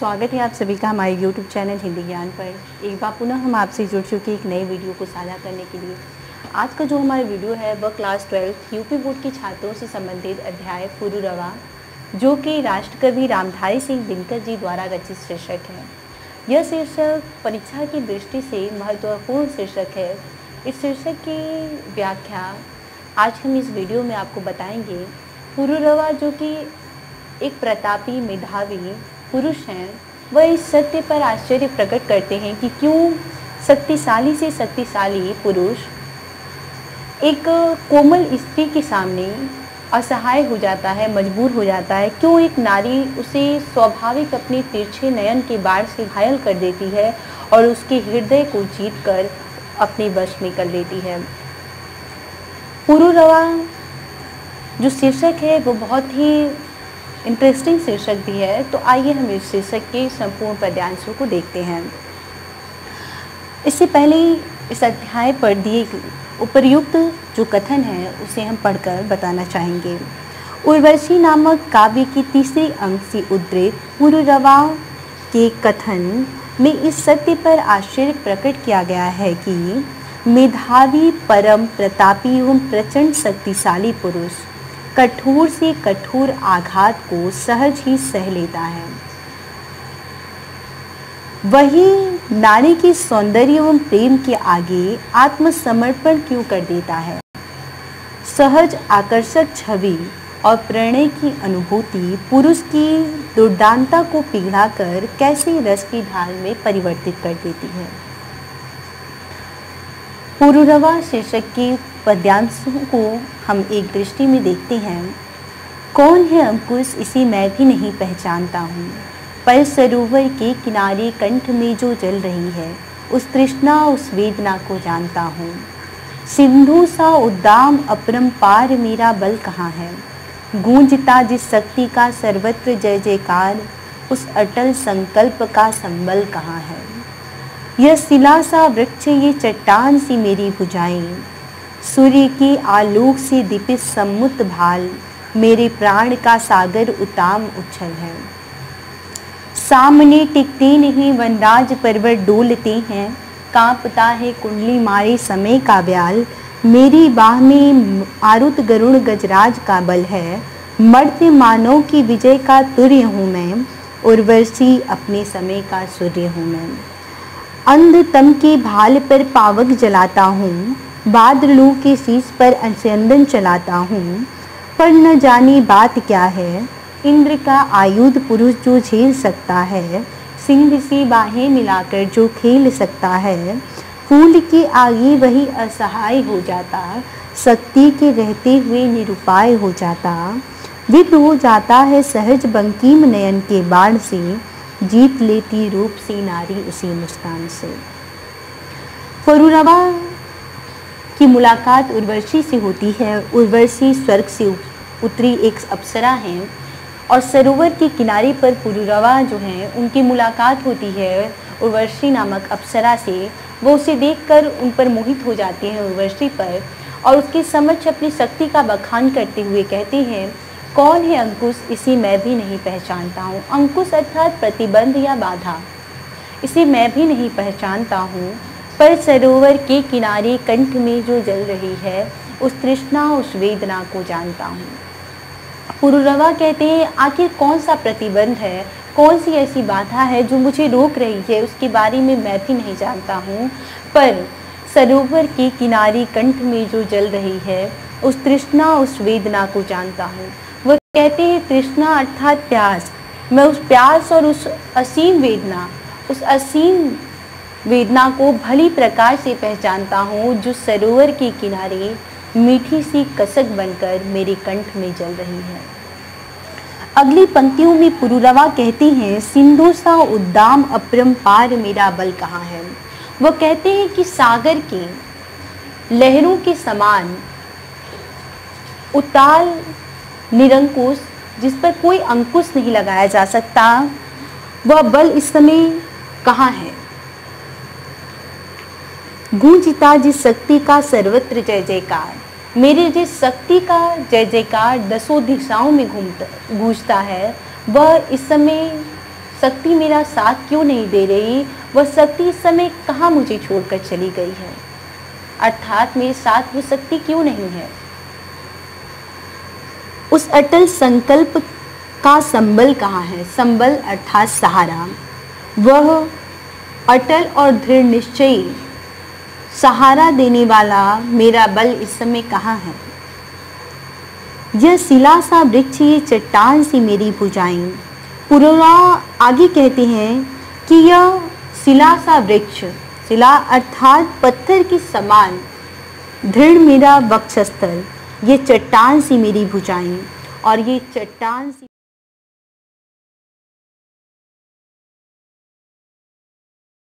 स्वागत है आप सभी का हमारे YouTube चैनल हिंदी ज्ञान पर। एक बार पुनः हम आपसे जुड़ चुके एक नए वीडियो को साझा करने के लिए। आज का जो हमारा वीडियो है वह क्लास 12 यूपी बोर्ड के छात्रों से संबंधित अध्याय पुरूरवा, जो कि राष्ट्रकवि रामधारी सिंह दिनकर जी द्वारा रचित शीर्षक है। यह शीर्षक परीक्षा की दृष्टि से महत्वपूर्ण शीर्षक है। इस शीर्षक की व्याख्या आज हम इस वीडियो में आपको बताएंगे। पुरूरवा, जो कि एक प्रतापी मेधावी पुरुष हैं, वह इस सत्य पर आश्चर्य प्रकट करते हैं कि क्यों शक्तिशाली से शक्तिशाली पुरुष एक कोमल स्त्री के सामने असहाय हो जाता है, मजबूर हो जाता है। क्यों एक नारी उसे स्वाभाविक अपने तिरछे नयन के बाढ़ से घायल कर देती है और उसके हृदय को जीत कर अपने वश में कर लेती है। पुरूरवा जो शीर्षक है वो बहुत ही इंटरेस्टिंग शीर्षक भी है। तो आइए हम इस शीर्षक के संपूर्ण पद्यांशों को देखते हैं। इससे पहले इस अध्याय पर दिए उपर्युक्त जो कथन है उसे हम पढ़कर बताना चाहेंगे। उर्वशी नामक काव्य की तीसरे अंक से उद्धृत पुरूरवा के कथन में इस सत्य पर आश्चर्य प्रकट किया गया है कि मेधावी, परम प्रतापी एवं प्रचंड शक्तिशाली पुरुष कठोर से कठोर आघात को सहज ही सह लेता है। वही नारी के सौंदर्य एवं प्रेम के आगे आत्मसमर्पण क्यों कर देता है। सहज आकर्षक छवि और प्रणय की अनुभूति पुरुष की दुर्दांता को पिघलाकर कैसे रस की धार में परिवर्तित कर देती है। पुरूरवा शीर्षक के पद्यांशों को हम एक दृष्टि में देखते हैं। कौन है अंकुश, इसे मैं भी नहीं पहचानता हूँ, पर सरोवर के किनारे कंठ में जो जल रही है उस तृष्णा उस वेदना को जानता हूँ। सिंधु सा उद्दाम अपरंपार मेरा बल कहाँ है, गूंजता जिस शक्ति का सर्वत्र जय जयकार उस अटल संकल्प का संबल कहाँ है। यह शिला सा वृक्ष, ये चट्टान सी मेरी भुजाएं, सूर्य के आलोक से दीपित सम्मुत भाल, मेरे प्राण का सागर उताम उछल है। सामने टिकते नहीं वनराज पर्वत डोलते हैं, कांपता है कुंडली मारे समय का ब्याल, मेरी बाह में आरुत गरुण गजराज का बल है, मर्त्य मानव की विजय का तुर्य हूँ मैं, उर्वशी अपने समय का सूर्य हूँ मैं। अंधतम के भाल पर पावक जलाता हूँ, बादलों के शीश पर अंचंदन चलाता हूँ, पर न जानी बात क्या है, इंद्र का आयुध पुरुष जो झेल सकता है, सिंह से बाहें मिलाकर जो खेल सकता है, फूल के आगे वही असहाय हो जाता, शक्ति के रहते हुए निरुपाय हो जाता, विप्र हो जाता है सहज बंकिम नयन के बाण से, जीत लेती रूप सी नारी उसी मुस्कान से। पुरूरवा की मुलाकात उर्वशी से होती है। उर्वशी स्वर्ग से उतरी एक अप्सरा हैं और सरोवर के किनारे पर पुरूरवा जो हैं उनकी मुलाकात होती है उर्वशी नामक अप्सरा से। वो उसे देखकर उन पर मोहित हो जाते हैं उर्वशी पर, और उसके समक्ष अपनी शक्ति का बखान करते हुए कहते हैं, कौन है अंकुश, इसे मैं भी नहीं पहचानता हूँ। अंकुश अर्थात प्रतिबंध या बाधा, इसे मैं भी नहीं पहचानता हूँ, पर सरोवर के किनारे कंठ में जो जल रही है उस तृष्णा उस वेदना को जानता हूँ। पुरूरवा कहते हैं, आखिर कौन सा प्रतिबंध है, कौन सी ऐसी बाधा है जो मुझे रोक रही है, उसके बारे में मैं भी नहीं जानता हूँ, पर सरोवर के किनारे कंठ में जो जल रही है उस तृष्णा उस वेदना को जानता हूँ। वह कहते हैं तृष्णा अर्थात प्यास, मैं उस प्यास और उस असीम वेदना को भली प्रकार से पहचानता हूँ जो सरोवर के किनारे मीठी सी कसक बनकर मेरे कंठ में जल रही है। अगली पंक्तियों में पुरूरवा कहती हैं, सिंधु सा उद्दाम अपरंपार मेरा बल कहाँ है। वह कहते हैं कि सागर के लहरों के समान उताल निरंकुश, जिस पर कोई अंकुश नहीं लगाया जा सकता, वह बल इस समय कहाँ है। गूंजता जिस शक्ति का सर्वत्र जय जयकार, मेरे जिस शक्ति का जय जयकार दसों दिशाओं में गूंजता है, वह इस समय शक्ति मेरा साथ क्यों नहीं दे रही, वह शक्ति इस समय कहाँ मुझे छोड़कर चली गई है, अर्थात मेरे साथ वो शक्ति क्यों नहीं है। उस अटल संकल्प का संबल कहाँ है, संबल अर्थात सहारा, वह अटल और दृढ़ निश्चयी सहारा देने वाला मेरा बल इस समय कहाँ है। यह शिला सा वृक्ष, ये चट्टान सी मेरी भुजाएं। पुरोरा आगे कहते हैं कि यह शिला सा वृक्ष, शिला अर्थात पत्थर के समान दृढ़ मेरा वक्षस्थल, ये चट्टान सी मेरी भुजाएं, और ये चट्टान सी